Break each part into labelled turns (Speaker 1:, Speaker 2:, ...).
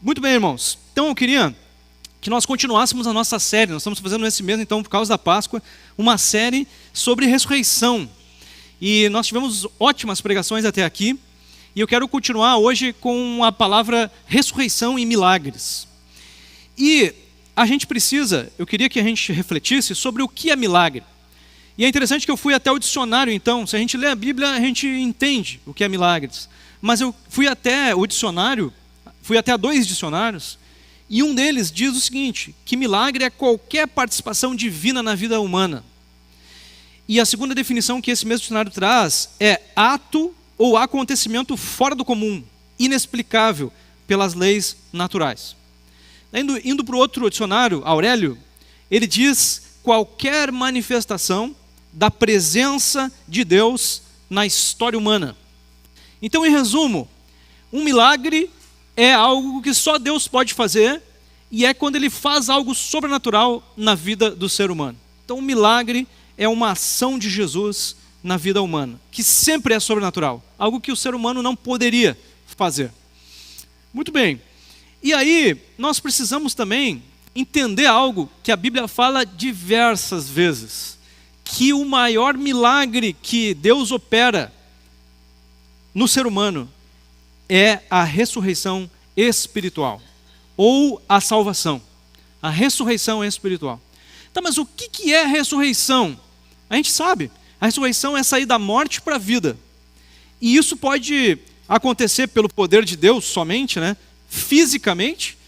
Speaker 1: Muito bem, irmãos. Então eu queria que nós continuássemos a nossa série. Nós estamos fazendo nesse mês, então, por causa da Páscoa, uma série sobre ressurreição. E nós tivemos ótimas pregações até aqui. E eu quero continuar hoje com a palavra ressurreição e milagres. E a gente precisa, eu queria que a gente refletisse sobre o que é milagre. E é interessante que eu fui até o dicionário, então, se a gente lê a Bíblia, a gente entende o que é milagres. Mas eu fui até o dicionário, fui até 2 dicionários, e um deles diz o seguinte, que milagre é qualquer participação divina na vida humana. E a segunda definição que esse mesmo dicionário traz é ato ou acontecimento fora do comum, inexplicável pelas leis naturais. Indo para o outro dicionário, Aurélio, ele diz qualquer manifestação da presença de Deus na história humana. Então, em resumo, um milagre é algo que só Deus pode fazer e é quando Ele faz algo sobrenatural na vida do ser humano. Então, um milagre é uma ação de Jesus na vida humana, que sempre é sobrenatural, algo que o ser humano não poderia fazer. Muito bem. E aí, nós precisamos também entender algo que a Bíblia fala diversas vezes, que o maior milagre que Deus opera no ser humano é a ressurreição espiritual, ou a salvação. A ressurreição espiritual. Tá, mas o que é ressurreição? A gente sabe, a ressurreição é sair da morte para a vida. E isso pode acontecer pelo poder de Deus somente, né? Fisicamente,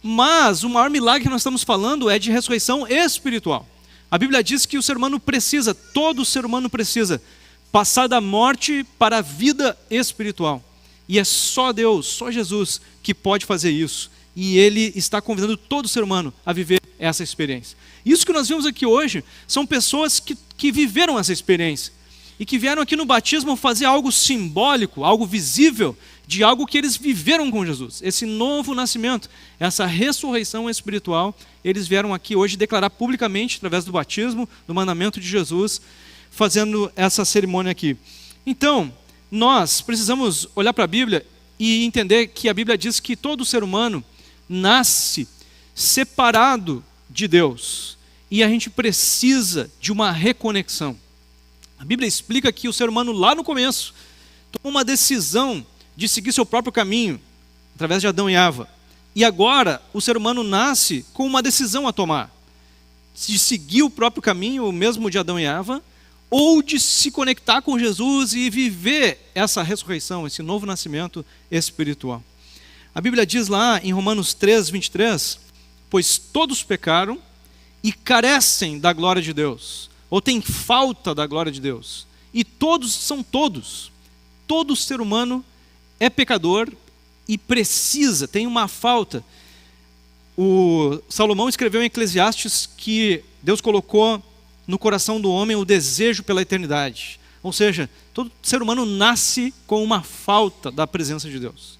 Speaker 1: mas o maior milagre que nós estamos falando é de ressurreição espiritual. A Bíblia diz que o ser humano precisa, todo ser humano precisa, passar da morte para a vida espiritual. E é só Deus, só Jesus que pode fazer isso. E Ele está convidando todo ser humano a viver essa experiência. Isso que nós vimos aqui hoje são pessoas que viveram essa experiência. E que vieram aqui no batismo fazer algo simbólico, algo visível, de algo que eles viveram com Jesus. Esse novo nascimento, essa ressurreição espiritual, eles vieram aqui hoje declarar publicamente, através do batismo, do mandamento de Jesus, fazendo essa cerimônia aqui. Então, nós precisamos olhar para a Bíblia e entender que a Bíblia diz que todo ser humano nasce separado de Deus. E a gente precisa de uma reconexão. A Bíblia explica que o ser humano lá no começo tomou uma decisão de seguir seu próprio caminho, através de Adão e Eva. E agora o ser humano nasce com uma decisão a tomar. De seguir o próprio caminho, o mesmo de Adão e Eva, ou de se conectar com Jesus e viver essa ressurreição, esse novo nascimento espiritual. A Bíblia diz lá em Romanos 3, 23, pois todos pecaram e carecem da glória de Deus, ou têm falta da glória de Deus. E todos são todos. Todo ser humano é pecador e precisa, tem uma falta. O Salomão escreveu em Eclesiastes que Deus colocou no coração do homem o desejo pela eternidade. Ou seja, todo ser humano nasce com uma falta da presença de Deus.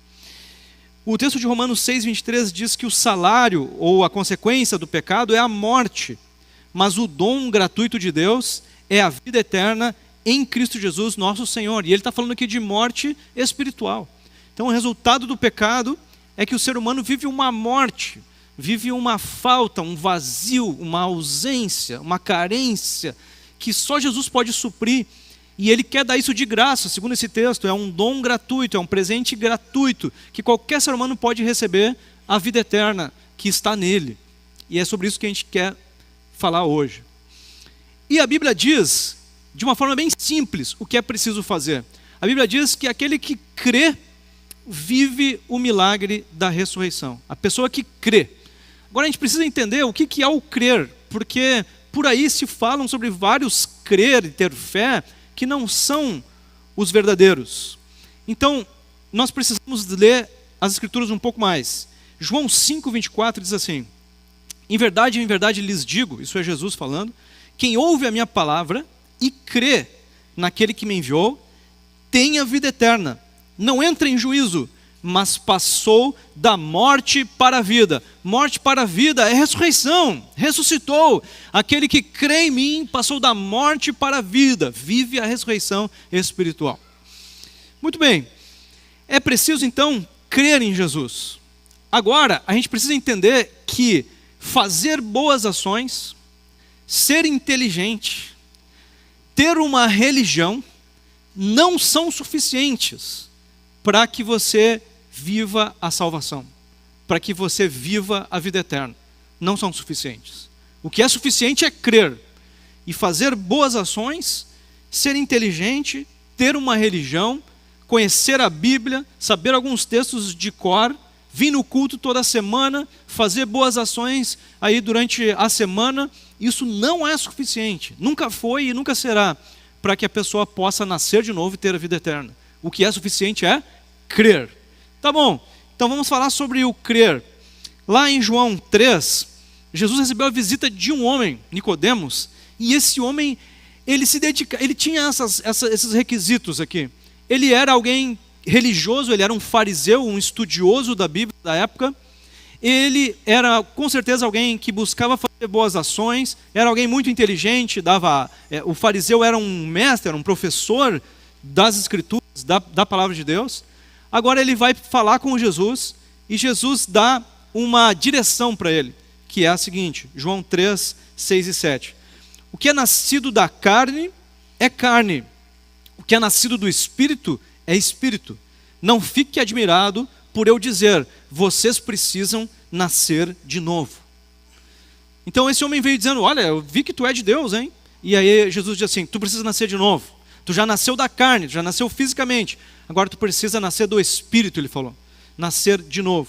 Speaker 1: O texto de Romanos 6, 23 diz que o salário ou a consequência do pecado é a morte, mas o dom gratuito de Deus é a vida eterna em Cristo Jesus, nosso Senhor. E ele está falando aqui de morte espiritual. Então o resultado do pecado é que o ser humano vive uma morte, vive uma falta, um vazio, uma ausência, uma carência, que só Jesus pode suprir. E Ele quer dar isso de graça, segundo esse texto, é um dom gratuito, é um presente gratuito, que qualquer ser humano pode receber a vida eterna que está nele. E é sobre isso que a gente quer falar hoje. E a Bíblia diz, de uma forma bem simples, o que é preciso fazer. A Bíblia diz que aquele que crê, vive o milagre da ressurreição. A pessoa que crê. Agora a gente precisa entender o que é o crer, porque por aí se falam sobre vários crer e ter fé, que não são os verdadeiros. Então, nós precisamos ler as Escrituras um pouco mais. João 5, 24 diz assim, em verdade lhes digo, isso é Jesus falando, quem ouve a minha palavra e crê naquele que me enviou, tem a vida eterna, não entra em juízo, mas passou da morte para a vida. Morte para a vida é ressurreição, ressuscitou. Aquele que crê em mim passou da morte para a vida, vive a ressurreição espiritual. Muito bem, é preciso então crer em Jesus. agora a gente precisa entender que fazer boas ações, ser inteligente, ter uma religião, não são suficientes para que você viva a salvação, para que você viva a vida eterna. Não são suficientes. O que é suficiente é crer e fazer boas ações, ser inteligente, ter uma religião, conhecer a Bíblia, saber alguns textos de cor, vir no culto toda semana, fazer boas ações aí durante a semana. Isso não é suficiente, nunca foi e nunca será, para que a pessoa possa nascer de novo e ter a vida eterna. O que é suficiente é crer. Tá bom, então vamos falar sobre o crer. Lá em João 3, Jesus recebeu a visita de um homem, Nicodemos, e esse homem, ele tinha esses requisitos aqui. Ele era alguém religioso, ele era um fariseu, um estudioso da Bíblia da época. Ele era com certeza alguém que buscava fazer boas ações, era alguém muito inteligente, o fariseu era um mestre, era um professor das Escrituras, da palavra de Deus. Agora ele vai falar com Jesus, e Jesus dá uma direção para ele, que é a seguinte, João 3, 6 e 7. O que é nascido da carne é carne, o que é nascido do Espírito é Espírito. Não fique admirado por eu dizer, vocês precisam nascer de novo. Então esse homem veio dizendo, olha, eu vi que tu é de Deus, hein? E aí Jesus diz assim, tu precisa nascer de novo. Tu já nasceu da carne, tu já nasceu fisicamente. Agora tu precisa nascer do Espírito, ele falou. Nascer de novo.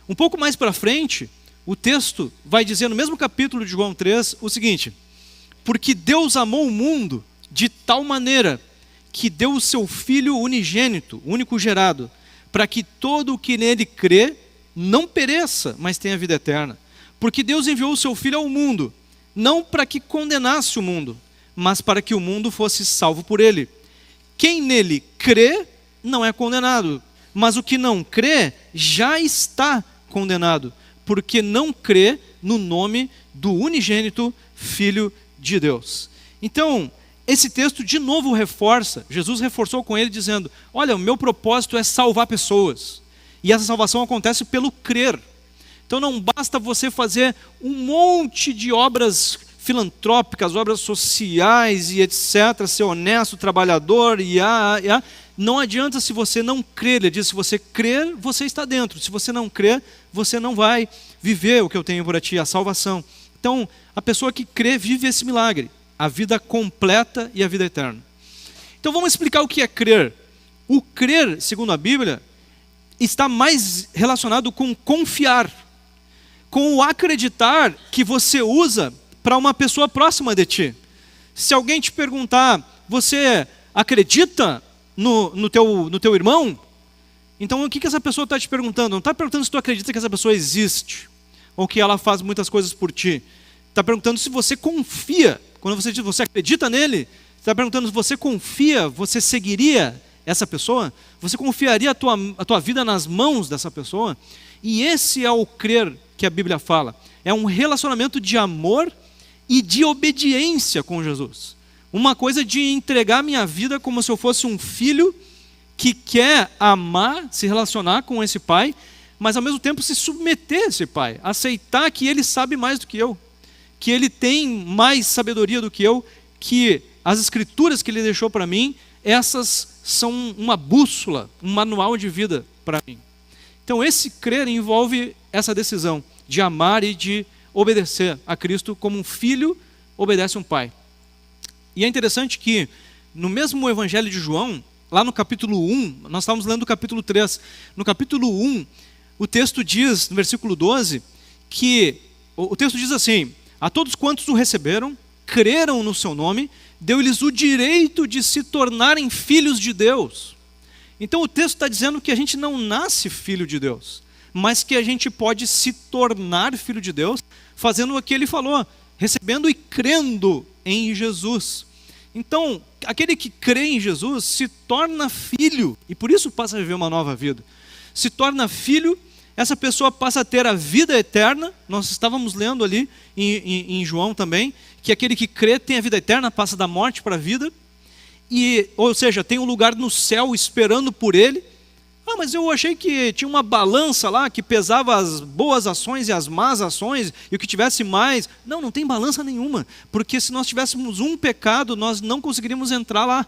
Speaker 1: Um pouco mais para frente, o texto vai dizer no mesmo capítulo de João 3, o seguinte, porque Deus amou o mundo de tal maneira que deu o seu Filho unigênito, único gerado, para que todo o que nele crê não pereça, mas tenha vida eterna. Porque Deus enviou o seu Filho ao mundo, não para que condenasse o mundo, mas para que o mundo fosse salvo por ele. Quem nele crê não é condenado, mas o que não crê já está condenado, porque não crê no nome do unigênito Filho de Deus. Então, esse texto de novo reforça, Jesus reforçou com ele dizendo, olha, o meu propósito é salvar pessoas, e essa salvação acontece pelo crer. Então não basta você fazer um monte de obras filantrópicas, obras sociais e etc, ser honesto, trabalhador, não adianta se você não crer. Ele diz, se você crer, você está dentro, se você não crer, você não vai viver o que eu tenho para ti, a salvação. Então, a pessoa que crê vive esse milagre, a vida completa e a vida eterna. Então vamos explicar o que é crer. O crer, segundo a Bíblia, está mais relacionado com confiar, com o acreditar que você usa para uma pessoa próxima de ti. Se alguém te perguntar, você acredita no teu irmão? Então o que essa pessoa está te perguntando? Não está perguntando se tu acredita que essa pessoa existe, ou que ela faz muitas coisas por ti. Está perguntando se você confia. Quando você diz você acredita nele, está perguntando se você confia, você seguiria essa pessoa? Você confiaria a tua vida nas mãos dessa pessoa? E esse é o crer que a Bíblia fala. É um relacionamento de amor e de obediência com Jesus. Uma coisa de entregar minha vida como se eu fosse um filho que quer amar, se relacionar com esse pai, mas ao mesmo tempo se submeter a esse pai, aceitar que ele sabe mais do que eu, que ele tem mais sabedoria do que eu, que as escrituras que ele deixou para mim, essas são uma bússola, um manual de vida para mim. Então esse crer envolve essa decisão de amar e de obedecer a Cristo como um filho obedece um pai. E é interessante que no mesmo Evangelho de João, lá no capítulo 1, nós estávamos lendo o capítulo 3, no capítulo 1, o texto diz, no versículo 12, que o texto diz assim, a todos quantos o receberam, creram no seu nome, deu-lhes o direito de se tornarem filhos de Deus. Então o texto está dizendo que a gente não nasce filho de Deus, mas que a gente pode se tornar filho de Deus, fazendo o que ele falou, recebendo e crendo em Jesus. Então, aquele que crê em Jesus se torna filho, e por isso passa a viver uma nova vida. Se torna filho, essa pessoa passa a ter a vida eterna. Nós estávamos lendo ali em João também, que aquele que crê tem a vida eterna, passa da morte para a vida, ou seja, tem um lugar no céu esperando por ele, Ah, mas eu achei que tinha uma balança lá que pesava as boas ações e as más ações, e o que tivesse mais. Não, não tem balança nenhuma, porque se nós tivéssemos um pecado, nós não conseguiríamos entrar lá,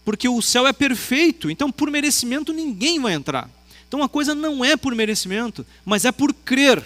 Speaker 1: porque o céu é perfeito, então por merecimento ninguém vai entrar. Então a coisa não é por merecimento, mas é por crer.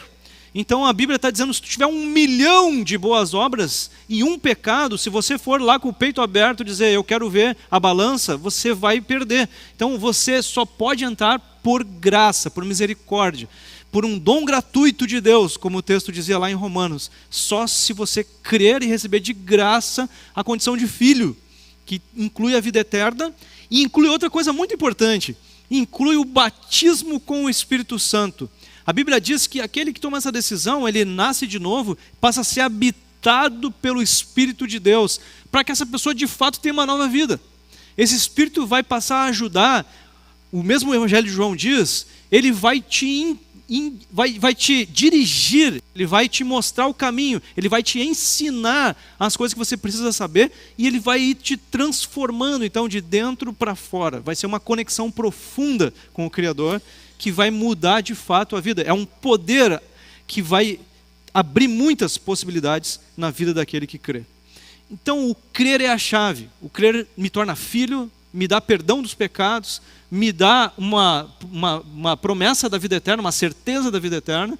Speaker 1: Então a Bíblia está dizendo, se tu tiver 1 milhão de boas obras e um pecado, se você for lá com o peito aberto dizer, eu quero ver a balança, você vai perder. Então você só pode entrar por graça, por misericórdia, por um dom gratuito de Deus, como o texto dizia lá em Romanos. Só se você crer e receber de graça a condição de filho, que inclui a vida eterna e inclui outra coisa muito importante, inclui o batismo com o Espírito Santo. A Bíblia diz que aquele que toma essa decisão, ele nasce de novo, passa a ser habitado pelo Espírito de Deus, para que essa pessoa de fato tenha uma nova vida. Esse Espírito vai passar a ajudar, o mesmo Evangelho de João diz, ele vai te dirigir, ele vai te mostrar o caminho, ele vai te ensinar as coisas que você precisa saber, e ele vai ir te transformando, então, de dentro para fora. Vai ser uma conexão profunda com o Criador, que vai mudar de fato a vida. É um poder que vai abrir muitas possibilidades na vida daquele que crê. Então o crer é a chave. O crer me torna filho, me dá perdão dos pecados, me dá uma promessa da vida eterna, uma certeza da vida eterna,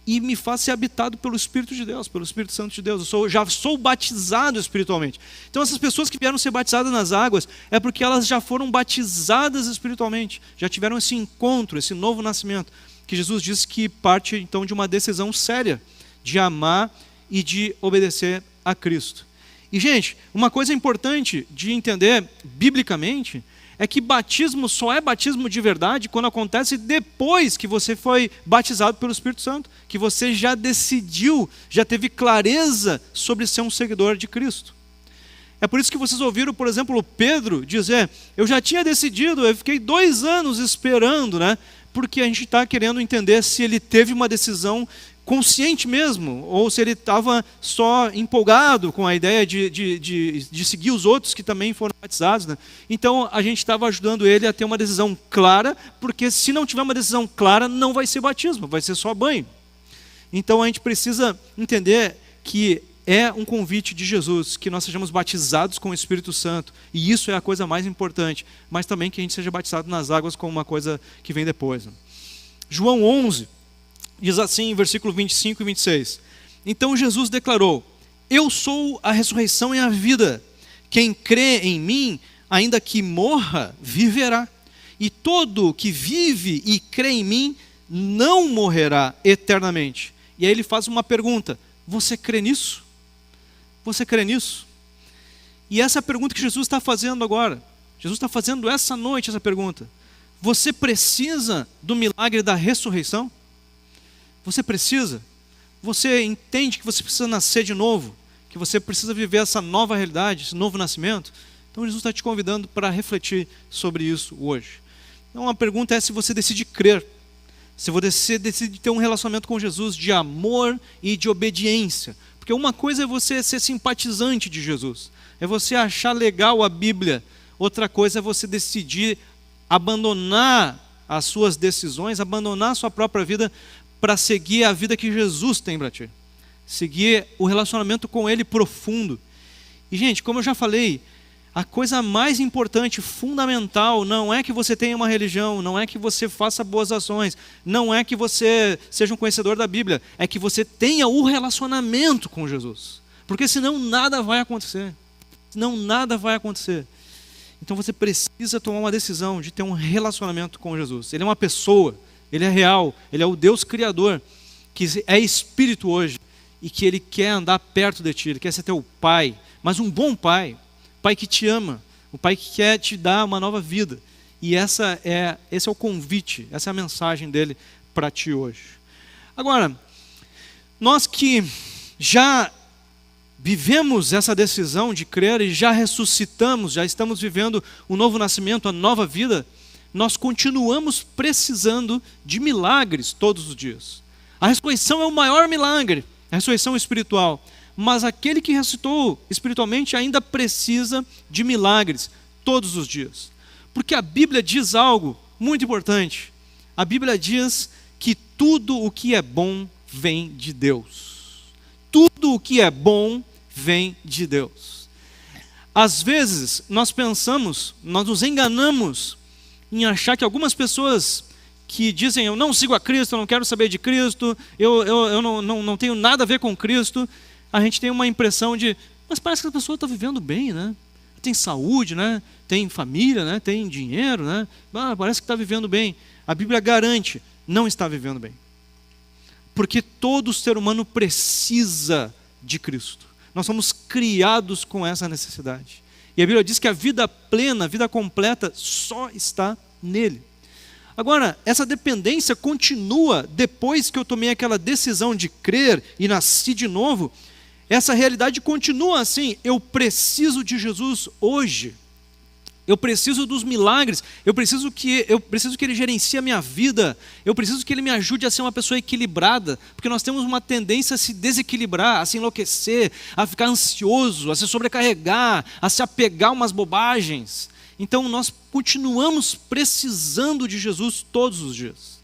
Speaker 1: e me faz ser habitado pelo Espírito de Deus, pelo Espírito Santo de Deus. Eu já sou batizado espiritualmente. Então essas pessoas que vieram ser batizadas nas águas, é porque elas já foram batizadas espiritualmente, já tiveram esse encontro, esse novo nascimento, que Jesus disse que parte então de uma decisão séria, de amar e de obedecer a Cristo. E gente, uma coisa importante de entender biblicamente, é que batismo só é batismo de verdade quando acontece depois que você foi batizado pelo Espírito Santo, que você já decidiu, já teve clareza sobre ser um seguidor de Cristo. É por isso que vocês ouviram, por exemplo, Pedro dizer, eu já tinha decidido, eu fiquei 2 anos esperando, né? Porque a gente está querendo entender se ele teve uma decisão consciente mesmo, ou se ele estava só empolgado com a ideia de seguir os outros que também foram batizados, né? Então a gente estava ajudando ele a ter uma decisão clara, porque se não tiver uma decisão clara, não vai ser batismo, vai ser só banho. Então a gente precisa entender que é um convite de Jesus, que nós sejamos batizados com o Espírito Santo, e isso é a coisa mais importante, mas também que a gente seja batizado nas águas como uma coisa que vem depois, né? João 11, diz assim, versículo 25 e 26. Então Jesus declarou, eu sou a ressurreição e a vida. Quem crê em mim, ainda que morra, viverá. E todo que vive e crê em mim, não morrerá eternamente. E aí ele faz uma pergunta, você crê nisso? Você crê nisso? E essa é a pergunta que Jesus está fazendo agora. Jesus está fazendo essa noite essa pergunta. Você precisa do milagre da ressurreição? Você precisa? Você entende que você precisa nascer de novo? Que você precisa viver essa nova realidade, esse novo nascimento? Então Jesus está te convidando para refletir sobre isso hoje. Então a pergunta é se você decide crer. Se você decide ter um relacionamento com Jesus de amor e de obediência. Porque uma coisa é você ser simpatizante de Jesus. É você achar legal a Bíblia. Outra coisa é você decidir abandonar as suas decisões, abandonar a sua própria vida para seguir a vida que Jesus tem para ti. Seguir o relacionamento com Ele profundo. E gente, como eu já falei, a coisa mais importante, fundamental, não é que você tenha uma religião, não é que você faça boas ações, não é que você seja um conhecedor da Bíblia, é que você tenha o relacionamento com Jesus. Porque senão nada vai acontecer. Senão nada vai acontecer. Então você precisa tomar uma decisão de ter um relacionamento com Jesus. Ele é uma pessoa, Ele é real, Ele é o Deus Criador, que é Espírito hoje, e que Ele quer andar perto de ti, Ele quer ser teu Pai, mas um bom Pai, Pai que te ama, um Pai que quer te dar uma nova vida. E esse é o convite, essa é a mensagem dele para ti hoje. Agora, nós que já vivemos essa decisão de crer e já ressuscitamos, já estamos vivendo o novo nascimento, a nova vida, nós continuamos precisando de milagres todos os dias. A ressurreição é o maior milagre, a ressurreição espiritual. Mas aquele que ressuscitou espiritualmente ainda precisa de milagres todos os dias. Porque a Bíblia diz algo muito importante. A Bíblia diz que tudo o que é bom vem de Deus. Tudo o que é bom vem de Deus. Às vezes, nós nos enganamos em achar que algumas pessoas que dizem, eu não sigo a Cristo, eu não quero saber de Cristo, eu não tenho nada a ver com Cristo, a gente tem uma impressão de, mas parece que a pessoa está vivendo bem, né? Tem saúde, né? Tem família, né? Tem dinheiro, né? Parece que está vivendo bem. A Bíblia garante, não está vivendo bem. Porque todo ser humano precisa de Cristo. Nós somos criados com essa necessidade. E a Bíblia diz que a vida plena, a vida completa, só está nele. Agora, essa dependência continua depois que eu tomei aquela decisão de crer e nasci de novo. Essa realidade continua assim. Eu preciso de Jesus hoje. Eu preciso dos milagres. Eu preciso que Ele gerencie a minha vida. Eu preciso que Ele me ajude a ser uma pessoa equilibrada. Porque nós temos uma tendência a se desequilibrar, a se enlouquecer, a ficar ansioso, a se sobrecarregar, a se apegar a umas bobagens. Então nós continuamos precisando de Jesus todos os dias.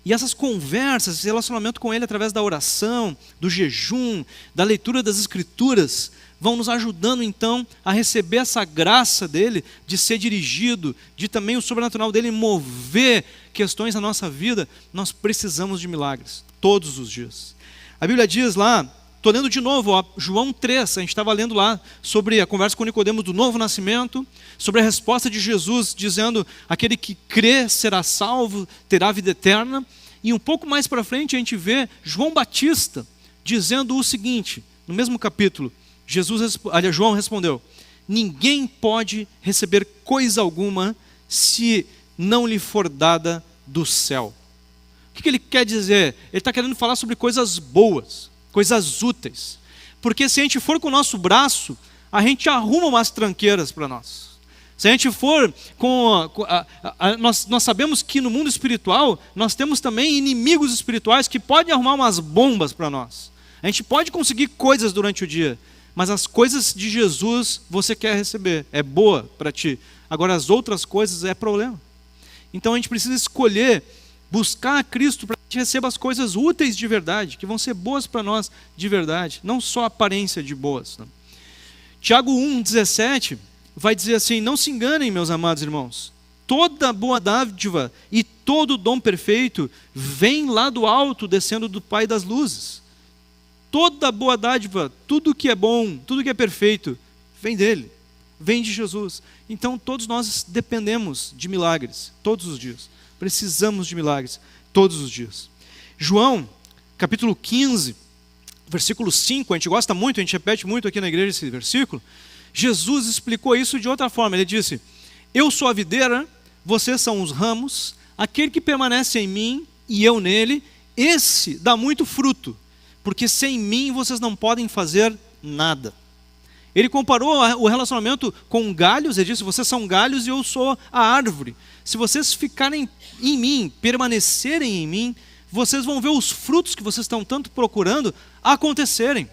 Speaker 1: E essas conversas, esse relacionamento com Ele através da oração, do jejum, da leitura das Escrituras, vão nos ajudando então a receber essa graça dEle, de ser dirigido, de também o sobrenatural dEle mover questões na nossa vida. Nós precisamos de milagres, todos os dias. A Bíblia diz lá, estou lendo de novo, João 3, a gente estava lendo lá sobre a conversa com Nicodemos do novo nascimento, sobre a resposta de Jesus dizendo, aquele que crê será salvo, terá vida eterna. E um pouco mais para frente a gente vê João Batista dizendo o seguinte, no mesmo capítulo, João respondeu, ninguém pode receber coisa alguma se não lhe for dada do céu. O que ele quer dizer? Ele está querendo falar sobre coisas boas, coisas úteis. Porque se a gente for com o nosso braço, a gente arruma umas tranqueiras para nós. Se a gente for nós sabemos que no mundo espiritual, nós temos também inimigos espirituais que podem arrumar umas bombas para nós. A gente pode conseguir coisas durante o dia, mas as coisas de Jesus você quer receber, é boa para ti. Agora as outras coisas é problema. Então a gente precisa escolher, buscar a Cristo para que a gente receba as coisas úteis de verdade, que vão ser boas para nós de verdade, não só a aparência de boas. Não. Tiago 1,17 vai dizer assim, não se enganem, meus amados irmãos, toda boa dádiva e todo dom perfeito vem lá do alto, descendo do Pai das luzes. Toda boa dádiva, tudo que é bom, tudo que é perfeito, vem dele, vem de Jesus. Então todos nós dependemos de milagres, todos os dias. Precisamos de milagres, todos os dias. João, capítulo 15, versículo 5, a gente gosta muito, a gente repete muito aqui na igreja esse versículo. Jesus explicou isso de outra forma, ele disse, eu sou a videira, vocês são os ramos, aquele que permanece em mim e eu nele, esse dá muito fruto, porque sem mim vocês não podem fazer nada. Ele comparou o relacionamento com galhos, ele disse, vocês são galhos e eu sou a árvore. Se vocês ficarem em mim, permanecerem em mim, vocês vão ver os frutos que vocês estão tanto procurando acontecerem.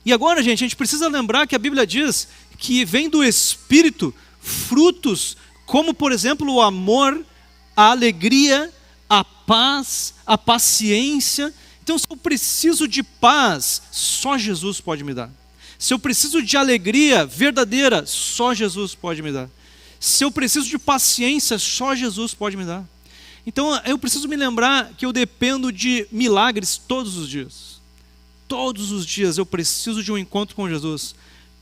Speaker 1: E agora, gente, a gente precisa lembrar que a Bíblia diz que vem do Espírito frutos como, por exemplo, o amor, a alegria, a paz, a paciência. Então, se eu preciso de paz, só Jesus pode me dar. Se eu preciso de alegria verdadeira, só Jesus pode me dar. Se eu preciso de paciência, só Jesus pode me dar. Então, eu preciso me lembrar que eu dependo de milagres todos os dias. Todos os dias eu preciso de um encontro com Jesus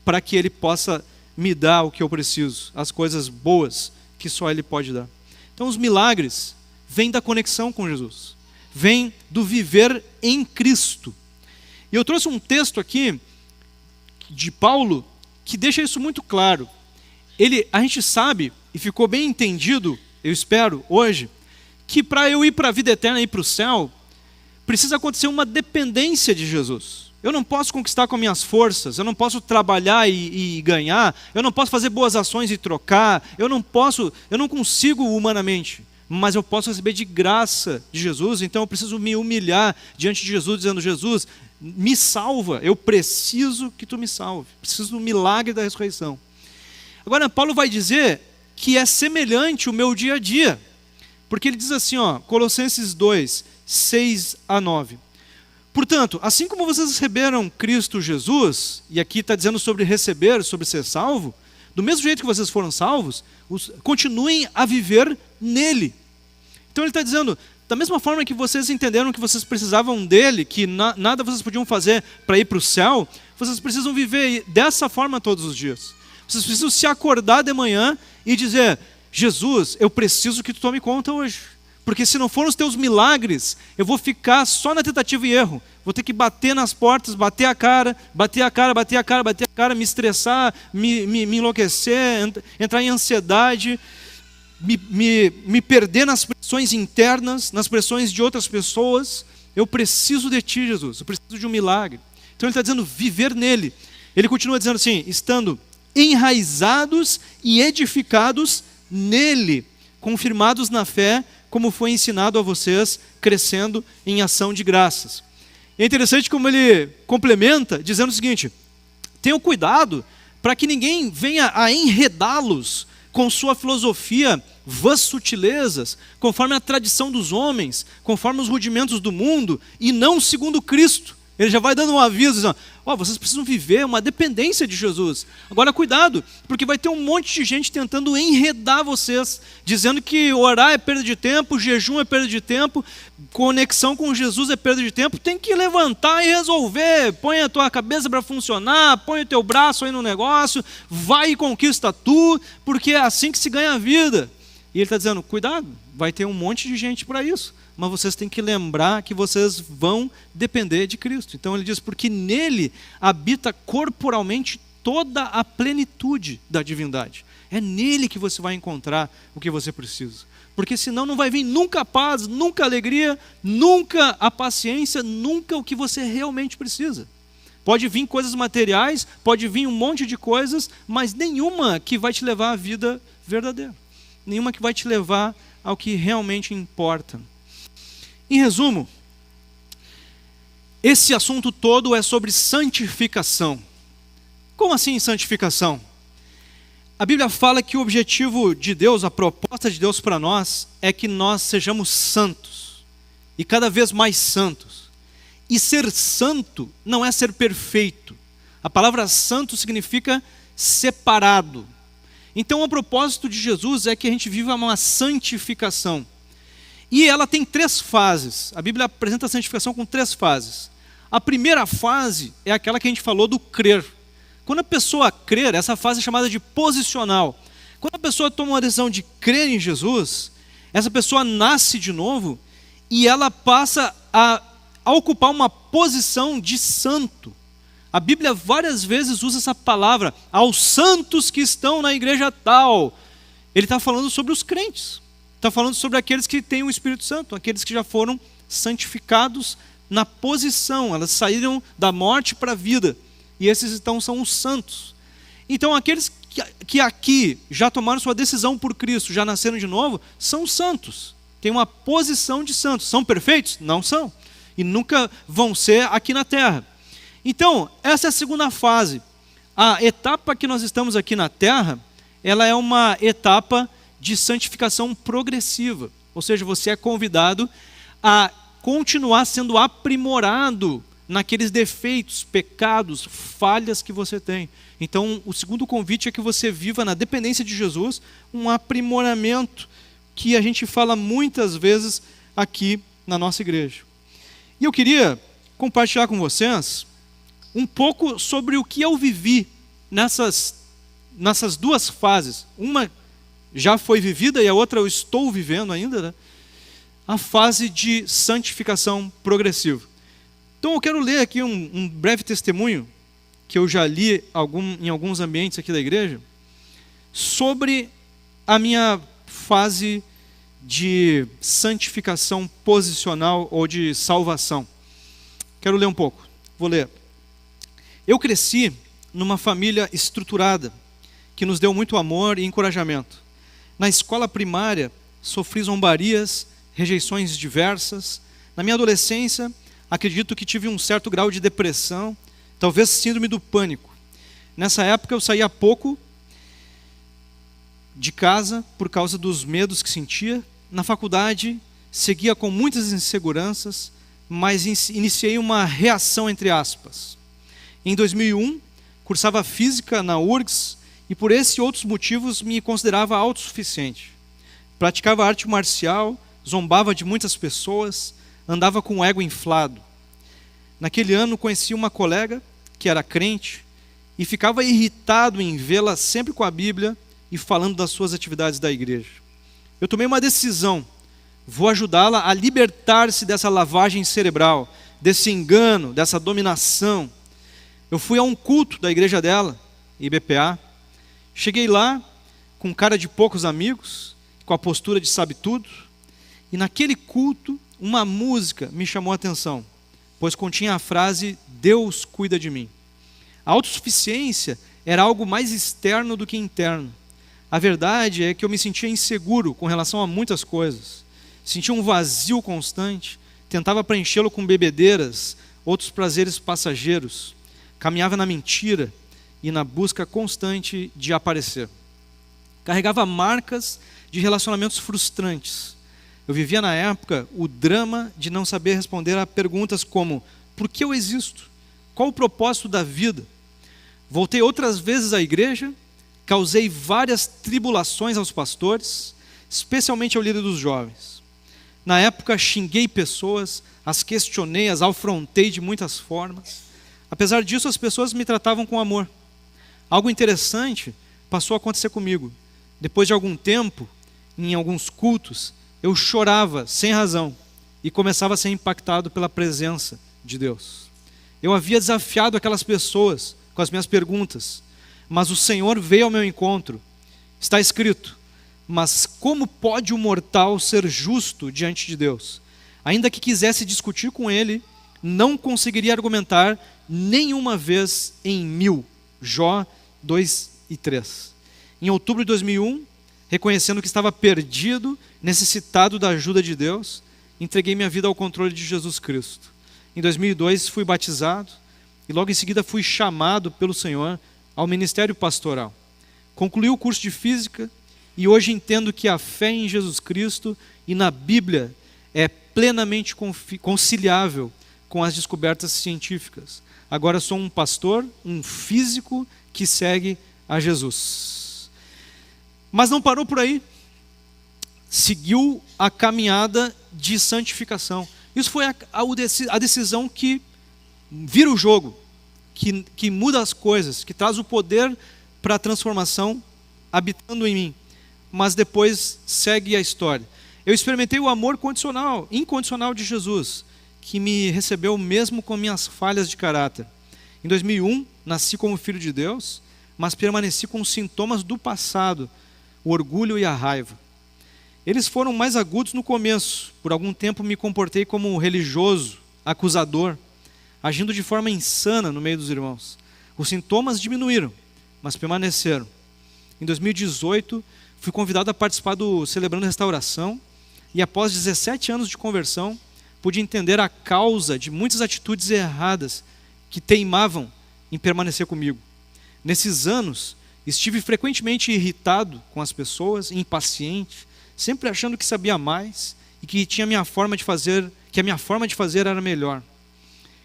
Speaker 1: para que Ele possa me dar o que eu preciso, as coisas boas que só Ele pode dar. Então os milagres vêm da conexão com Jesus, vêm do viver em Cristo. E eu trouxe um texto aqui de Paulo que deixa isso muito claro. A gente sabe, e ficou bem entendido, eu espero, hoje, que para eu ir para a vida eterna, ir para o céu, precisa acontecer uma dependência de Jesus. Eu não posso conquistar com minhas forças, eu não posso trabalhar e ganhar, eu não posso fazer boas ações e trocar, eu não consigo humanamente, mas eu posso receber de graça de Jesus. Então eu preciso me humilhar diante de Jesus, dizendo, Jesus, me salva, eu preciso que tu me salve, preciso do milagre da ressurreição. Agora Paulo vai dizer que é semelhante o meu dia a dia. Porque ele diz assim, ó, Colossenses 2, 6 a 9. Portanto, assim como vocês receberam Cristo Jesus, e aqui está dizendo sobre receber, sobre ser salvo, do mesmo jeito que vocês foram salvos, continuem a viver nele. Então ele está dizendo, da mesma forma que vocês entenderam que vocês precisavam dele, que nada vocês podiam fazer para ir para o céu, vocês precisam viver dessa forma todos os dias. Vocês precisam se acordar de manhã e dizer, Jesus, eu preciso que tu tome conta hoje. Porque se não forem os teus milagres, eu vou ficar só na tentativa e erro. Vou ter que bater nas portas, bater a cara, me estressar, me enlouquecer, entrar em ansiedade, me perder nas pressões internas, nas pressões de outras pessoas. Eu preciso de ti, Jesus, eu preciso de um milagre. Então ele está dizendo viver nele. Ele continua dizendo assim, estando enraizados e edificados nele, confirmados na fé, como foi ensinado a vocês, crescendo em ação de graças. E é interessante como ele complementa, dizendo o seguinte, tenham cuidado para que ninguém venha a enredá-los com sua filosofia, vãs sutilezas, conforme a tradição dos homens, conforme os rudimentos do mundo, e não segundo Cristo. Ele já vai dando um aviso, dizendo, vocês precisam viver uma dependência de Jesus. Agora cuidado, porque vai ter um monte de gente tentando enredar vocês, dizendo que orar é perda de tempo, jejum é perda de tempo, conexão com Jesus é perda de tempo. Tem que levantar e resolver, põe a tua cabeça para funcionar, põe o teu braço aí no negócio, vai e conquista tu, porque é assim que se ganha a vida. E ele está dizendo, cuidado, vai ter um monte de gente para isso. Mas vocês têm que lembrar que vocês vão depender de Cristo. Então ele diz, porque nele habita corporalmente toda a plenitude da divindade. É nele que você vai encontrar o que você precisa. Porque senão não vai vir nunca a paz, nunca a alegria, nunca a paciência, nunca o que você realmente precisa. Pode vir coisas materiais, pode vir um monte de coisas, mas nenhuma que vai te levar à vida verdadeira. Nenhuma que vai te levar ao que realmente importa. Em resumo, esse assunto todo é sobre santificação. Como assim santificação? A Bíblia fala que o objetivo de Deus, a proposta de Deus para nós, é que nós sejamos santos, e cada vez mais santos. E ser santo não é ser perfeito. A palavra santo significa separado. Então o propósito de Jesus é que a gente viva uma santificação. E ela tem 3 fases. A Bíblia apresenta a santificação com 3 fases. A primeira fase é aquela que a gente falou do crer. Quando a pessoa crer, essa fase é chamada de posicional. Quando a pessoa toma uma decisão de crer em Jesus, essa pessoa nasce de novo e ela passa a ocupar uma posição de santo. A Bíblia várias vezes usa essa palavra, aos santos que estão na igreja tal. Ele está falando sobre os crentes. Está falando sobre aqueles que têm o Espírito Santo, aqueles que já foram santificados na posição, elas saíram da morte para a vida, e esses então são os santos. Então aqueles que aqui já tomaram sua decisão por Cristo, já nasceram de novo, são santos, têm uma posição de santos. São perfeitos? Não são, e nunca vão ser aqui na terra. Então, essa é a segunda fase. A etapa que nós estamos aqui na terra, ela é uma etapa de santificação progressiva, ou seja, você é convidado a continuar sendo aprimorado naqueles defeitos, pecados, falhas que você tem. Então, o segundo convite é que você viva na dependência de Jesus, um aprimoramento que a gente fala muitas vezes aqui na nossa igreja. E eu queria compartilhar com vocês um pouco sobre o que eu vivi nessas 2 fases. Uma já foi vivida e a outra eu estou vivendo ainda, né? A fase de santificação progressiva. Então eu quero ler aqui um breve testemunho, que eu já li em alguns ambientes aqui da igreja, sobre a minha fase de santificação posicional ou de salvação. Quero ler um pouco, vou ler. Eu cresci numa família estruturada, que nos deu muito amor e encorajamento. Na escola primária, sofri zombarias, rejeições diversas. Na minha adolescência, acredito que tive um certo grau de depressão, talvez síndrome do pânico. Nessa época eu saía pouco de casa por causa dos medos que sentia. na faculdade, seguia com muitas inseguranças, mas iniciei uma reação entre aspas. Em 2001, cursava física na URGS e por esses e outros motivos me considerava autossuficiente. Praticava arte marcial, zombava de muitas pessoas, andava com o ego inflado. Naquele ano conheci uma colega que era crente e ficava irritado em vê-la sempre com a Bíblia e falando das suas atividades da igreja. Eu tomei uma decisão, vou ajudá-la a libertar-se dessa lavagem cerebral, desse engano, dessa dominação. Eu fui a um culto da igreja dela, IBPA, cheguei lá com cara de poucos amigos, com a postura de sabe tudo, e naquele culto uma música me chamou a atenção, pois continha a frase, Deus cuida de mim. A autossuficiência era algo mais externo do que interno. A verdade é que eu me sentia inseguro com relação a muitas coisas. Sentia um vazio constante, tentava preenchê-lo com bebedeiras, outros prazeres passageiros. Caminhava na mentira e na busca constante de aparecer. Carregava marcas de relacionamentos frustrantes. Eu vivia na época o drama de não saber responder a perguntas como: por que eu existo? Qual o propósito da vida? Voltei outras vezes à igreja, causei várias tribulações aos pastores, especialmente ao líder dos jovens. Na época xinguei pessoas, as questionei, as afrontei de muitas formas. Apesar disso, as pessoas me tratavam com amor. Algo interessante passou a acontecer comigo. Depois de algum tempo, em alguns cultos, eu chorava sem razão e começava a ser impactado pela presença de Deus. Eu havia desafiado aquelas pessoas com as minhas perguntas, mas o Senhor veio ao meu encontro. Está escrito: mas como pode o mortal ser justo diante de Deus? Ainda que quisesse discutir com ele, não conseguiria argumentar nenhuma vez em 1000. Jó 2:3. Em outubro de 2001, reconhecendo que estava perdido, necessitado da ajuda de Deus, entreguei minha vida ao controle de Jesus Cristo. Em 2002 fui batizado e logo em seguida fui chamado pelo Senhor ao ministério pastoral. Concluí o curso de física e hoje entendo que a fé em Jesus Cristo e na Bíblia é plenamente conciliável com as descobertas científicas. Agora sou um pastor, um físico que segue a Jesus. Mas não parou por aí. Seguiu a caminhada de santificação. Isso foi a decisão que vira o jogo, que muda as coisas, que traz o poder para a transformação habitando em mim. Mas depois segue a história. Eu experimentei o amor incondicional de Jesus, que me recebeu mesmo com minhas falhas de caráter. Em 2001, nasci como filho de Deus, mas permaneci com os sintomas do passado, o orgulho e a raiva. Eles foram mais agudos no começo. Por algum tempo me comportei como religioso, acusador, agindo de forma insana no meio dos irmãos. Os sintomas diminuíram, mas permaneceram. Em 2018, fui convidado a participar do Celebrando Restauração e após 17 anos de conversão, pude entender a causa de muitas atitudes erradas que teimavam em permanecer comigo. Nesses anos, estive frequentemente irritado com as pessoas, impaciente, sempre achando que sabia mais e que a minha forma de fazer era melhor.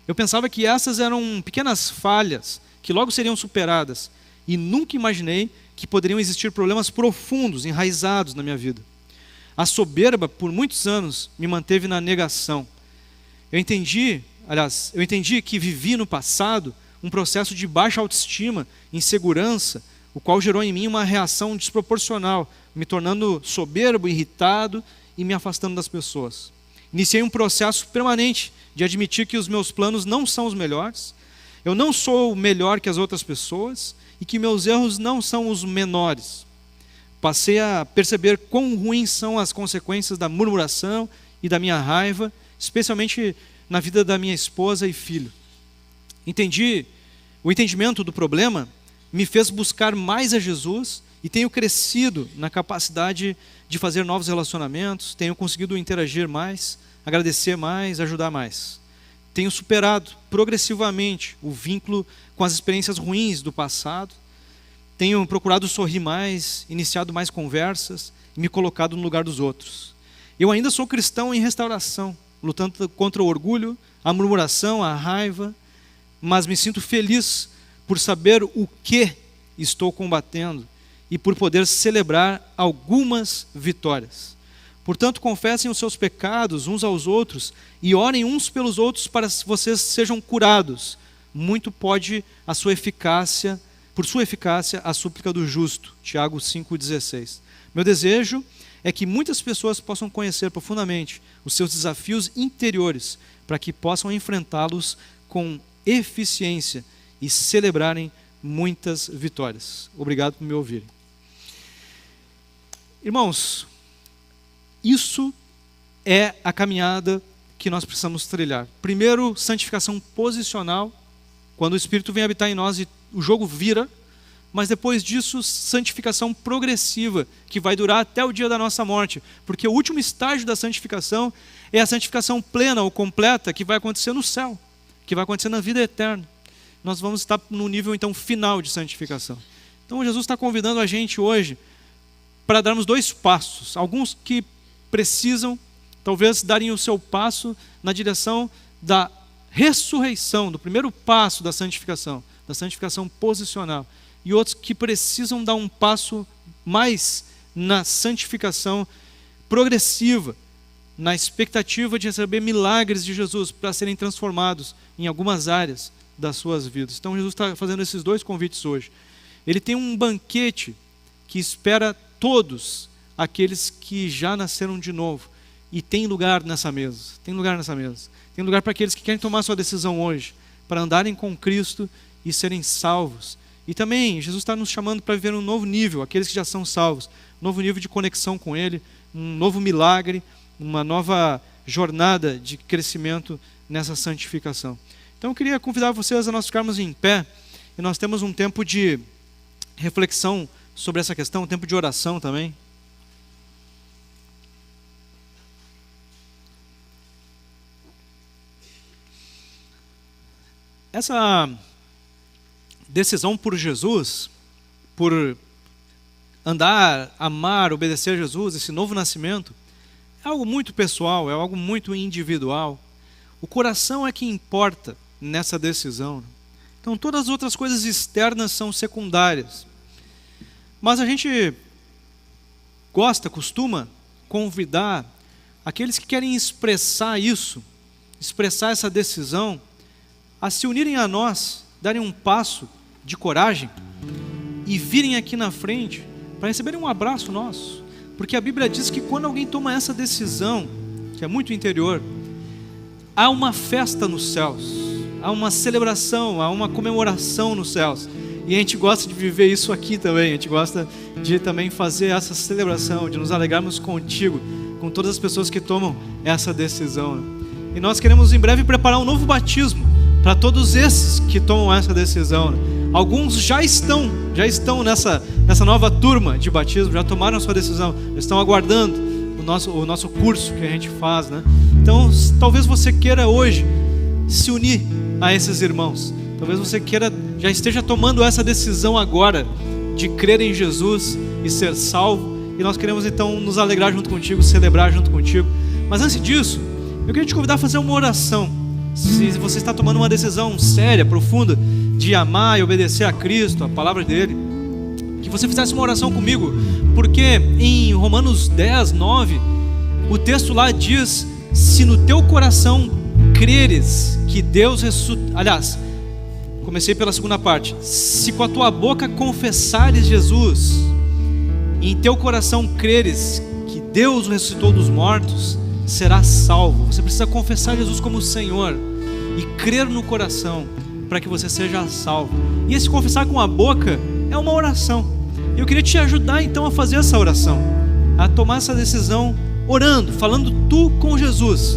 Speaker 1: Eu pensava que essas eram pequenas falhas que logo seriam superadas e nunca imaginei que poderiam existir problemas profundos, enraizados na minha vida. A soberba, por muitos anos, me manteve na negação. Eu entendi que vivi no passado um processo de baixa autoestima, insegurança, o qual gerou em mim uma reação desproporcional, me tornando soberbo, irritado e me afastando das pessoas. Iniciei um processo permanente de admitir que os meus planos não são os melhores, eu não sou melhor que as outras pessoas e que meus erros não são os menores. Passei a perceber quão ruins são as consequências da murmuração e da minha raiva, especialmente na vida da minha esposa e filho. O entendimento do problema me fez buscar mais a Jesus e tenho crescido na capacidade de fazer novos relacionamentos, tenho conseguido interagir mais, agradecer mais, ajudar mais. Tenho superado progressivamente o vínculo com as experiências ruins do passado, tenho procurado sorrir mais, iniciado mais conversas e me colocado no lugar dos outros. Eu ainda sou cristão em restauração, lutando contra o orgulho, a murmuração, a raiva, mas me sinto feliz por saber o que estou combatendo e por poder celebrar algumas vitórias. Portanto, confessem os seus pecados uns aos outros e orem uns pelos outros para que vocês sejam curados. Muito pode por sua eficácia, a súplica do justo. Tiago 5,16. Meu desejo é que muitas pessoas possam conhecer profundamente os seus desafios interiores, para que possam enfrentá-los com eficiência e celebrarem muitas vitórias. Obrigado por me ouvirem. Irmãos, isso é a caminhada que nós precisamos trilhar. Primeiro, santificação posicional, quando o Espírito vem habitar em nós e o jogo vira. Mas depois disso, santificação progressiva, que vai durar até o dia da nossa morte. Porque o último estágio da santificação é a santificação plena ou completa, que vai acontecer no céu, que vai acontecer na vida eterna. Nós vamos estar no nível, então, final de santificação. Então, Jesus está convidando a gente hoje para darmos 2 passos. Alguns que precisam, talvez, darem o seu passo na direção da ressurreição, do primeiro passo da santificação posicional. E outros que precisam dar um passo mais na santificação progressiva, na expectativa de receber milagres de Jesus para serem transformados em algumas áreas das suas vidas. Então Jesus está fazendo esses 2 convites hoje. Ele tem um banquete que espera todos aqueles que já nasceram de novo. E tem lugar nessa mesa. Tem lugar nessa mesa. Tem lugar para aqueles que querem tomar sua decisão hoje, para andarem com Cristo e serem salvos. E também Jesus está nos chamando para viver um novo nível, aqueles que já são salvos, um novo nível de conexão com Ele, um novo milagre, uma nova jornada de crescimento nessa santificação. Então eu queria convidar vocês a nós ficarmos em pé, e nós temos um tempo de reflexão sobre essa questão, um tempo de oração também. Essa decisão por Jesus, por andar, amar, obedecer a Jesus, esse novo nascimento, é algo muito pessoal, é algo muito individual. O coração é que importa nessa decisão. Então todas as outras coisas externas são secundárias. Mas a gente costuma convidar aqueles que querem expressar isso, expressar essa decisão, a se unirem a nós, darem um passo de coragem e virem aqui na frente para receberem um abraço nosso, porque a Bíblia diz que quando alguém toma essa decisão, que é muito interior, há uma festa nos céus, há uma celebração, há uma comemoração nos céus, e a gente gosta de viver isso aqui também, a gente gosta de também fazer essa celebração, de nos alegrarmos contigo, com todas as pessoas que tomam essa decisão. E nós queremos em breve preparar um novo batismo para todos esses que tomam essa decisão. Alguns já estão nessa nova turma de batismo, já tomaram a sua decisão, estão aguardando o nosso curso que a gente faz, né? Então, talvez você queira hoje se unir a esses irmãos. Talvez você já esteja tomando essa decisão agora de crer em Jesus e ser salvo. E nós queremos então nos alegrar junto contigo, celebrar junto contigo. Mas antes disso, eu queria te convidar a fazer uma oração. Se você está tomando uma decisão séria, profunda, de amar e obedecer a Cristo, a palavra dele, que você fizesse uma oração comigo, porque em Romanos 10, 9, o texto lá diz: se no teu coração creres que Deus ressuscitou, aliás, comecei pela segunda parte, se com a tua boca confessares Jesus, e em teu coração creres que Deus o ressuscitou dos mortos, serás salvo. Você precisa confessar Jesus como Senhor e crer no coração para que você seja salvo. E esse confessar com a boca é uma oração. Eu queria te ajudar então a fazer essa oração, a tomar essa decisão orando, falando tu com Jesus.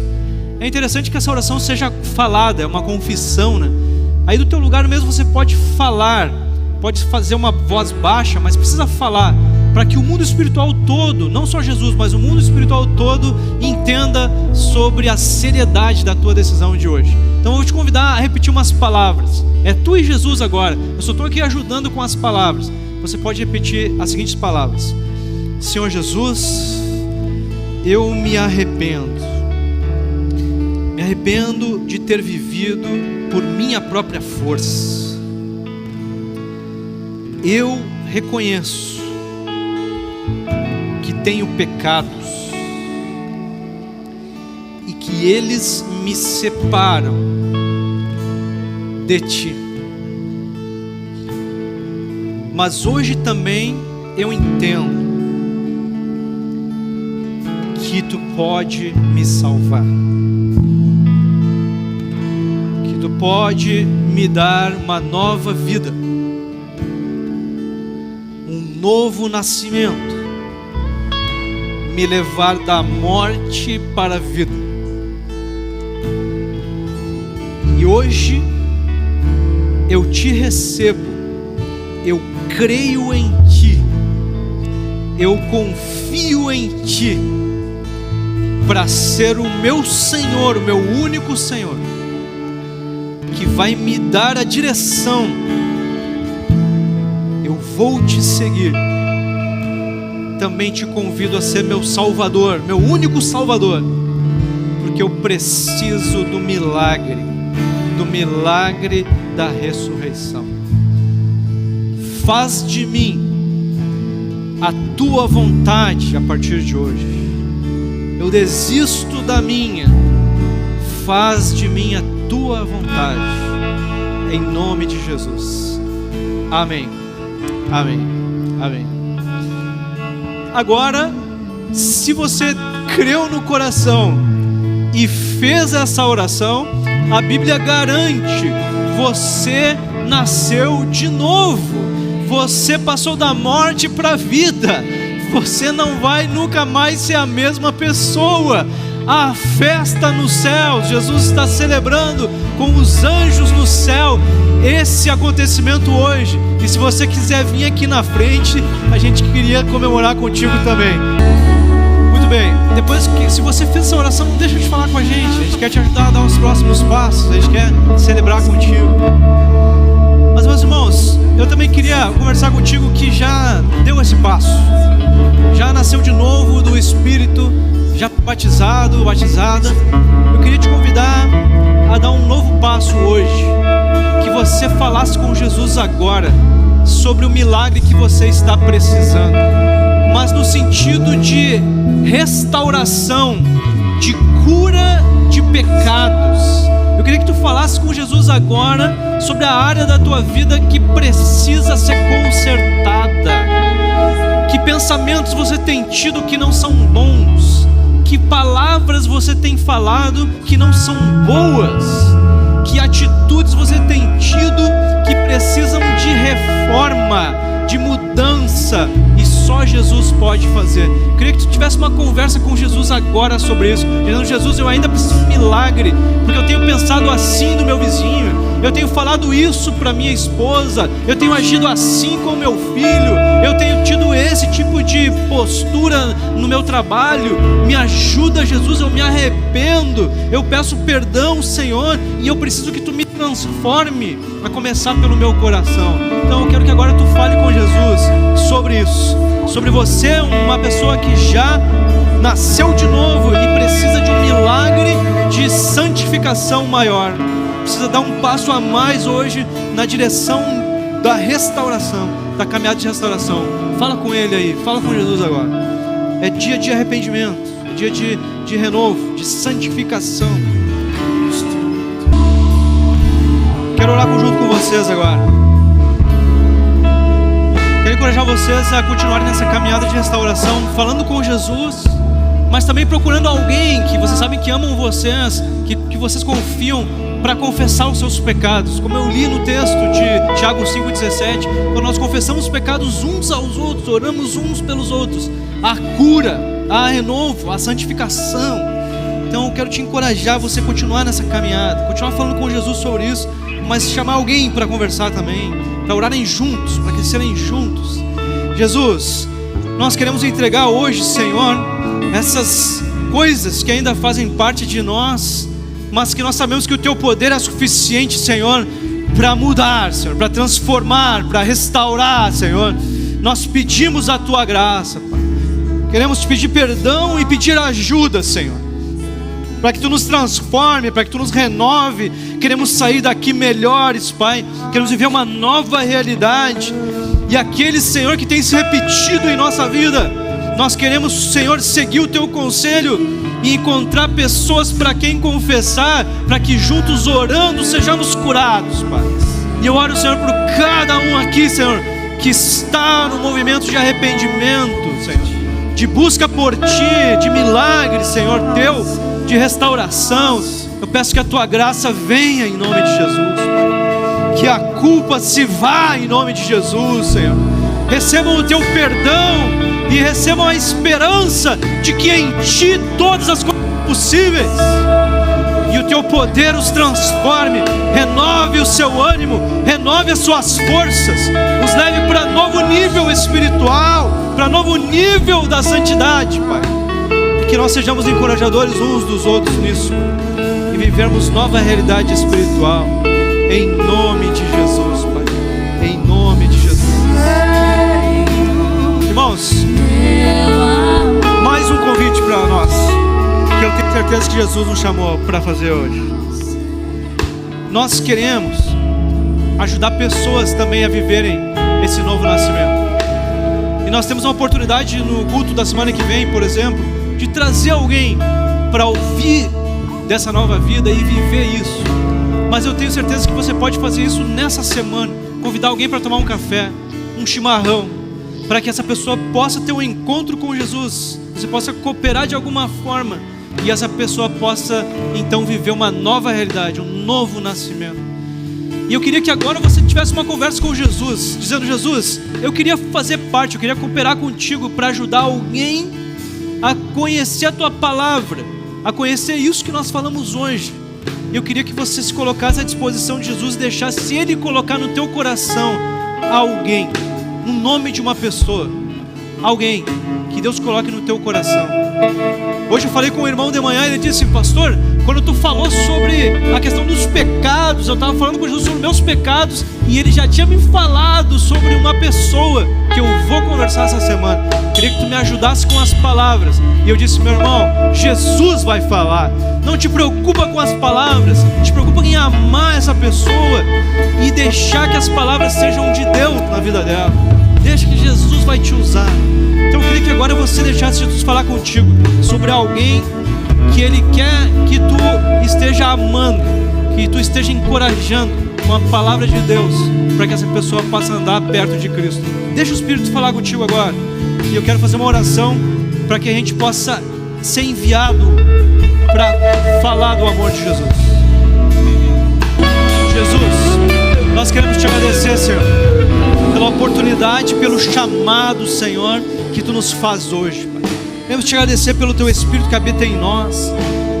Speaker 1: É interessante que essa oração seja falada, é uma confissão, né? Aí do teu lugar mesmo você pode falar, pode fazer uma voz baixa, mas precisa falar, para que o mundo espiritual todo, não só Jesus, mas o mundo espiritual todo entenda sobre a seriedade da tua decisão de hoje. Então eu vou te convidar a repetir umas palavras. É tu e Jesus agora. Eu só estou aqui ajudando com as palavras. Você pode repetir as seguintes palavras: Senhor Jesus, eu me arrependo de ter vivido por minha própria força. Eu reconheço que tenho pecados e que eles me separam de Ti. Mas hoje também eu entendo que Tu pode me salvar, que Tu pode me dar uma nova vida, um novo nascimento, me levar da morte para a vida. E hoje eu Te recebo, eu creio em Ti, eu confio em Ti, para ser o meu Senhor, o meu único Senhor, que vai me dar a direção. Eu vou Te seguir. Também Te convido a ser meu Salvador, meu único Salvador, porque eu preciso do milagre da ressurreição. Faz de mim a Tua vontade a partir de hoje. Eu desisto da minha, faz de mim a Tua vontade, em nome de Jesus. Amém, amém, amém. Agora, se você creu no coração e fez essa oração, a Bíblia garante: você nasceu de novo, você passou da morte para a vida. Você não vai nunca mais ser a mesma pessoa. A festa no céu, Jesus está celebrando com os anjos no céu esse acontecimento hoje. E se você quiser vir aqui na frente, a gente queria comemorar contigo também. Muito bem, depois que, se você fez essa oração, não deixa de falar com a gente quer te ajudar a dar os próximos passos, a gente quer celebrar contigo. Mas meus irmãos, eu também queria conversar contigo que já deu esse passo, já nasceu de novo do Espírito, já batizado, batizada. Eu queria te convidar a dar um novo passo hoje, que você falasse com Jesus agora sobre o milagre que você está precisando, mas no sentido de restauração, de cura de pecados. Eu queria que tu falasse com Jesus agora sobre a área da tua vida que precisa ser consertada. Que pensamentos você tem tido que não são bons? Que palavras você tem falado que não são boas? Que atitudes você tem tido que precisam de reforma, de mudança? E só Jesus pode fazer. Eu queria que tu tivesse uma conversa com Jesus agora sobre isso, dizendo: Jesus, eu ainda preciso de um milagre, porque eu tenho pensado assim do meu vizinho, eu tenho falado isso para minha esposa, eu tenho agido assim com meu filho, eu tenho tido esse tipo de postura no meu trabalho. Me ajuda, Jesus, eu me arrependo, eu peço perdão, Senhor, e eu preciso que tu me transforme, a começar pelo meu coração. Então eu quero que agora tu fale com Jesus sobre isso, sobre você, uma pessoa que já nasceu de novo e precisa de um milagre de santificação maior, precisa dar um passo a mais hoje na direção da restauração, da caminhada de restauração. Fala com Ele aí, fala com Jesus agora. É dia de arrependimento, é dia de renovo, de santificação. Quero orar junto com vocês agora. Quero encorajar vocês a continuarem nessa caminhada de restauração, falando com Jesus, mas também procurando alguém que vocês sabem que amam vocês, que vocês confiam, para confessar os seus pecados. Como eu li no texto de Tiago 5,17, quando nós confessamos os pecados uns aos outros, oramos uns pelos outros, há cura, há renovo, há santificação. Então eu quero te encorajar a você continuar nessa caminhada, continuar falando com Jesus sobre isso, mas chamar alguém para conversar também, para orarem juntos, para crescerem juntos. Jesus, nós queremos entregar hoje, Senhor, essas coisas que ainda fazem parte de nós, mas que nós sabemos que o Teu poder é suficiente, Senhor, para mudar, Senhor, para transformar, para restaurar, Senhor. Nós pedimos a Tua graça, Pai. Queremos te pedir perdão e pedir ajuda, Senhor, para que tu nos transforme, para que tu nos renove. Queremos sair daqui melhores, Pai. Queremos viver uma nova realidade. E aquele, Senhor, que tem se repetido em nossa vida, nós queremos, Senhor, seguir o teu conselho e encontrar pessoas para quem confessar, para que juntos orando sejamos curados, Pai. E eu oro, Senhor, por cada um aqui, Senhor, que está no movimento de arrependimento, Senhor, de busca por Ti, de milagre, Senhor, Teu, de restauração. Eu peço que a Tua graça venha em nome de Jesus, Pai. Que a culpa se vá em nome de Jesus, Senhor. Recebam o Teu perdão e recebam a esperança de que em Ti todas as coisas são possíveis. E o Teu poder os transforme, renove o seu ânimo, renove as suas forças, os leve para novo nível espiritual, para novo nível da santidade, Pai. E que nós sejamos encorajadores uns dos outros nisso, e vivermos nova realidade espiritual, em nome de Jesus, Pai, em nome de Jesus. Irmãos, mais um convite para nós, que eu tenho certeza que Jesus nos chamou para fazer hoje. Nós queremos ajudar pessoas também a viverem esse novo nascimento. E nós temos uma oportunidade no culto da semana que vem, por exemplo, de trazer alguém para ouvir dessa nova vida e viver isso. Mas eu tenho certeza que você pode fazer isso nessa semana. Convidar alguém para tomar um café, um chimarrão, para que essa pessoa possa ter um encontro com Jesus. Você possa cooperar de alguma forma e essa pessoa possa então viver uma nova realidade, um novo nascimento. E eu queria que agora você tivesse uma conversa com Jesus, dizendo: Jesus, eu queria fazer parte, eu queria cooperar contigo para ajudar alguém a conhecer a Tua palavra, a conhecer isso que nós falamos hoje. Eu queria que você se colocasse à disposição de Jesus e deixasse Ele colocar no teu coração alguém, no nome de uma pessoa, alguém que Deus coloque no teu coração. Hoje eu falei com o irmão de manhã, ele disse: pastor, quando tu falou sobre a questão dos pecados, eu estava falando com Jesus sobre meus pecados, e ele já tinha me falado sobre uma pessoa que eu vou conversar essa semana. Queria que tu me ajudasse com as palavras. E eu disse: meu irmão, Jesus vai falar. Não te preocupa com as palavras, te preocupa em amar essa pessoa e deixar que as palavras sejam de Deus na vida dela. Deixa que Jesus vai te usar. Então eu queria que agora você deixasse Jesus falar contigo sobre alguém que Ele quer que tu esteja amando, que tu esteja encorajando com a palavra de Deus, para que essa pessoa possa andar perto de Cristo. Deixa o Espírito falar contigo agora. E eu quero fazer uma oração para que a gente possa ser enviado para falar do amor de Jesus. Jesus, nós queremos te agradecer, Senhor, pela oportunidade, pelo chamado, Senhor, que tu nos faz hoje, Pai. Queremos te agradecer pelo teu Espírito que habita em nós.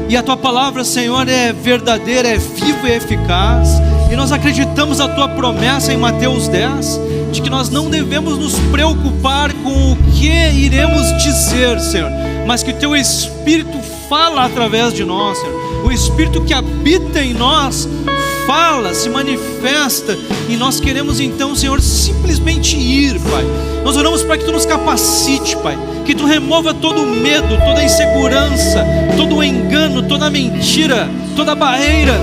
Speaker 1: E a tua palavra, Senhor, é verdadeira, é viva e eficaz. E nós acreditamos a tua promessa em Mateus 10, de que nós não devemos nos preocupar com o que iremos dizer, Senhor, mas que teu Espírito fala através de nós, Senhor. O Espírito que habita em nós fala, se manifesta, e nós queremos então, Senhor, simplesmente ir, Pai. Nós oramos para que tu nos capacite, Pai, que tu remova todo o medo, toda a insegurança, todo o engano, toda a mentira, toda a barreira,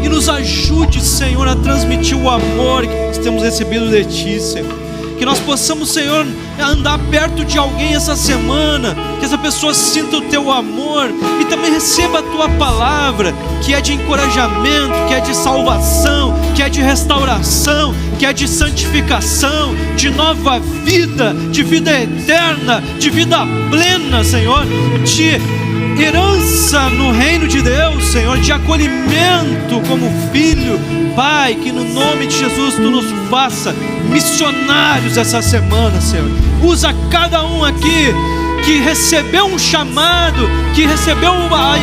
Speaker 1: e nos ajude, Senhor, a transmitir o amor que nós temos recebido de Ti, Senhor. Que nós possamos, Senhor, andar perto de alguém essa semana, que essa pessoa sinta o Teu amor e também receba a Tua palavra, que é de encorajamento, que é de salvação, que é de restauração, que é de santificação, de nova vida, de vida eterna, de vida plena, Senhor, de herança no reino de Deus, Senhor, de acolhimento como filho. Pai, que no nome de Jesus tu nos faça missionários essa semana, Senhor. Usa cada um aqui que recebeu um chamado, que recebeu a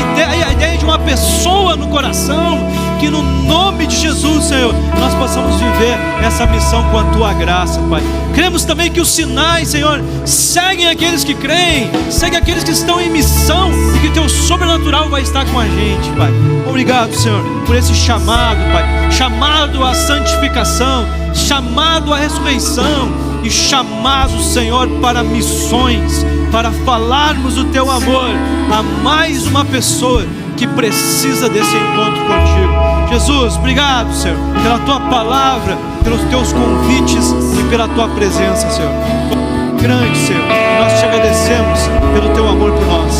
Speaker 1: ideia de uma pessoa no coração, que no nome de Jesus, Senhor, nós possamos viver essa missão com a Tua graça, Pai. Cremos também que os sinais, Senhor, seguem aqueles que creem, seguem aqueles que estão em missão, e que Teu sobrenatural vai estar com a gente, Pai. Obrigado, Senhor, por esse chamado, Pai, chamado à santificação, chamado à ressurreição, e chamados, Senhor, para missões, para falarmos o Teu amor a mais uma pessoa que precisa desse encontro contigo. Jesus, obrigado, Senhor, pela Tua palavra, pelos Teus convites e pela Tua presença, Senhor. Grande, Senhor, nós te agradecemos pelo Teu amor por nós.